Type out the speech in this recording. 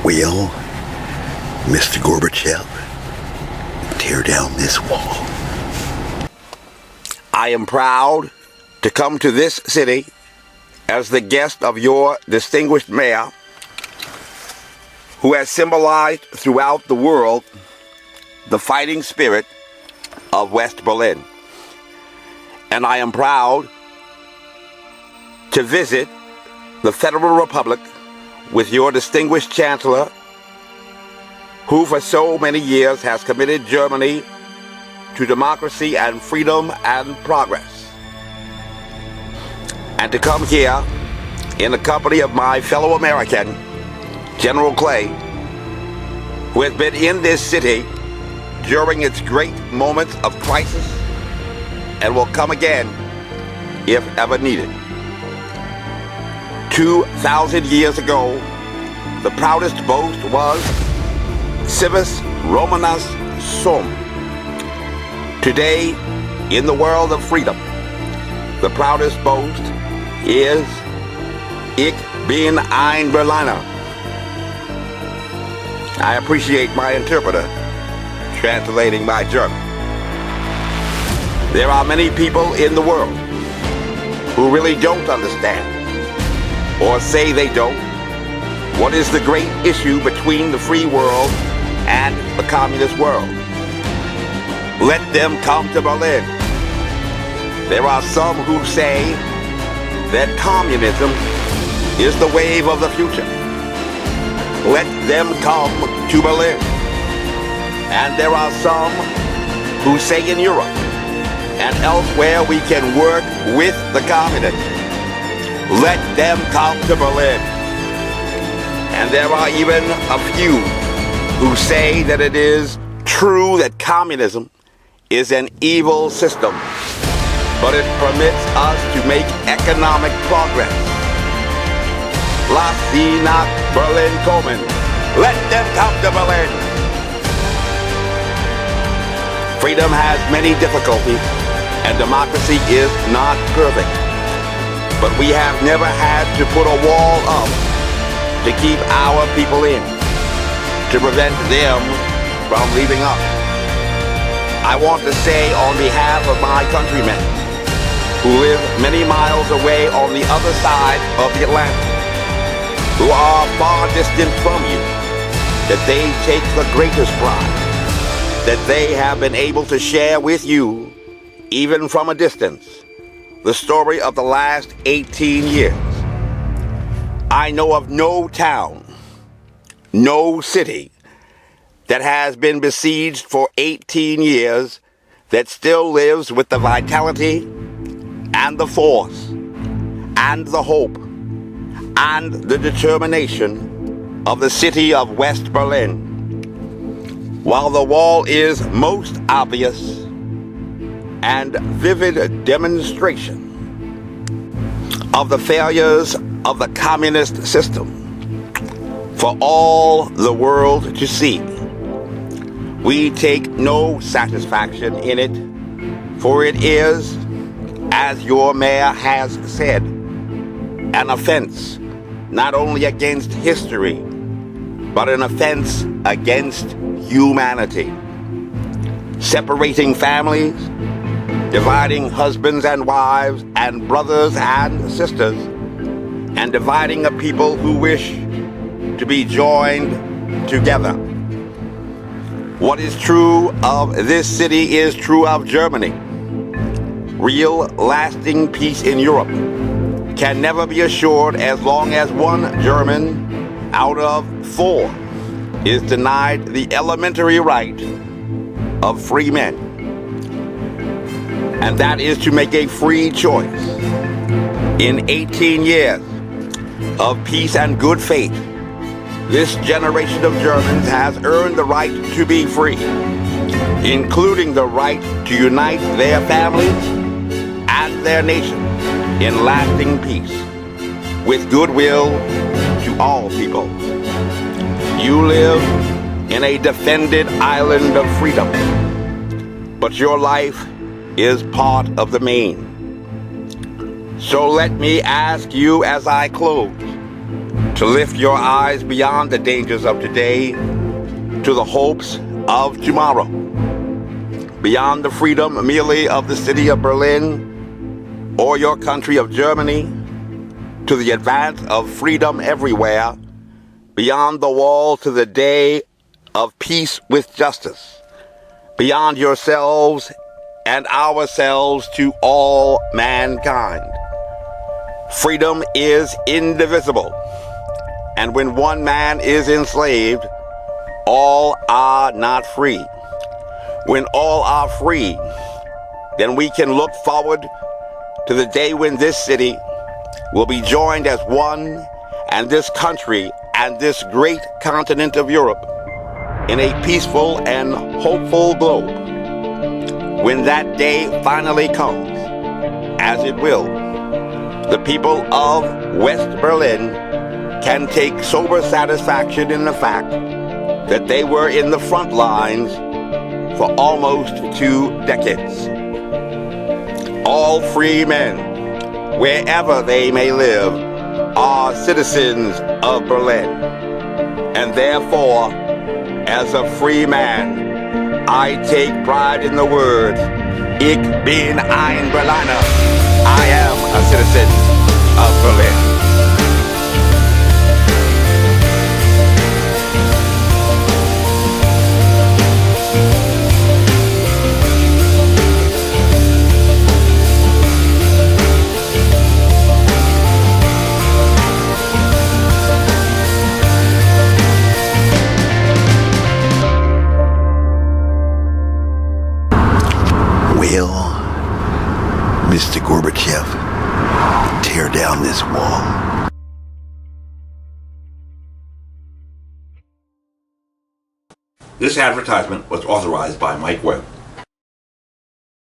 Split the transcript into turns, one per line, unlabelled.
Will Mr. Gorbachev tear down this wall? I am proud to come to this city as the guest of your distinguished mayor, who has symbolized throughout the world the fighting spirit of West Berlin. And I am proud to visit the Federal Republic with your distinguished chancellor, who for so many years has committed Germany to democracy and freedom and progress. And to come here in the company of my fellow American, General Clay, who has been in this city during its great moments of crisis and will come again if ever needed. 2,000 years ago, the proudest boast was Civis Romanus Sum. Today, in the world of freedom, the proudest boast is Ich bin ein Berliner. I appreciate my interpreter translating my German. There are many people in the world who really don't understand, or say they don't, what is the great issue between the free world and the communist world. Let them come to Berlin. There are some who say that communism is the wave of the future. Let them come to Berlin. And there are some who say in Europe and elsewhere we can work with the communists. Let them come to Berlin. And there are even a few who say that it is true that communism is an evil system, but it permits us to make economic progress. Lass sie nach Berlin kommen. Let them come to Berlin. Freedom has many difficulties, and democracy is not perfect. But we have never had to put a wall up to keep our people in, to prevent them from leaving us. I want to say on behalf of my countrymen who live many miles away on the other side of the Atlantic, who are far distant from you, that they take the greatest pride that they have been able to share with you, even from a distance, the story of the last 18 years. I know of no town, no city that has been besieged for 18 years that still lives with the vitality and the force and the hope and the determination of the city of West Berlin. While the wall is most obvious and vivid demonstration of the failures of the communist system for all the world to see, we take no satisfaction in it, for it is, as your mayor has said, an offense not only against history, but an offense against humanity, separating families, dividing husbands and wives and brothers and sisters, and dividing a people who wish to be joined together. What is true of this city is true of Germany. Real, lasting peace in Europe can never be assured as long as one German out of 4 is denied the elementary right of free men. And that is to make a free choice. In 18 years of peace and good faith, this generation of Germans has earned the right to be free, including the right to unite their families and their nation in lasting peace, with goodwill to all people. You live in a defended island of freedom, but your life is part of the main. So let me ask you as I close to lift your eyes beyond the dangers of today to the hopes of tomorrow, beyond the freedom merely of the city of Berlin or your country of Germany, to the advance of freedom everywhere, beyond the wall to the day of peace with justice, beyond yourselves and ourselves to all mankind. Freedom is indivisible, and when one man is enslaved, all are not free. When all are free, then we can look forward to the day when this city will be joined as one, and this country and this great continent of Europe in a peaceful and hopeful globe. When that day finally comes, as it will, the people of West Berlin can take sober satisfaction in the fact that they were in the front lines for almost 2 decades. All free men, wherever they may live, are citizens of Berlin. And therefore, as a free man, I take pride in the words, Ich bin ein Berliner. I am a citizen of Berlin.
Will Mr. Gorbachev tear down this wall?
This advertisement was authorized by Mike Webb.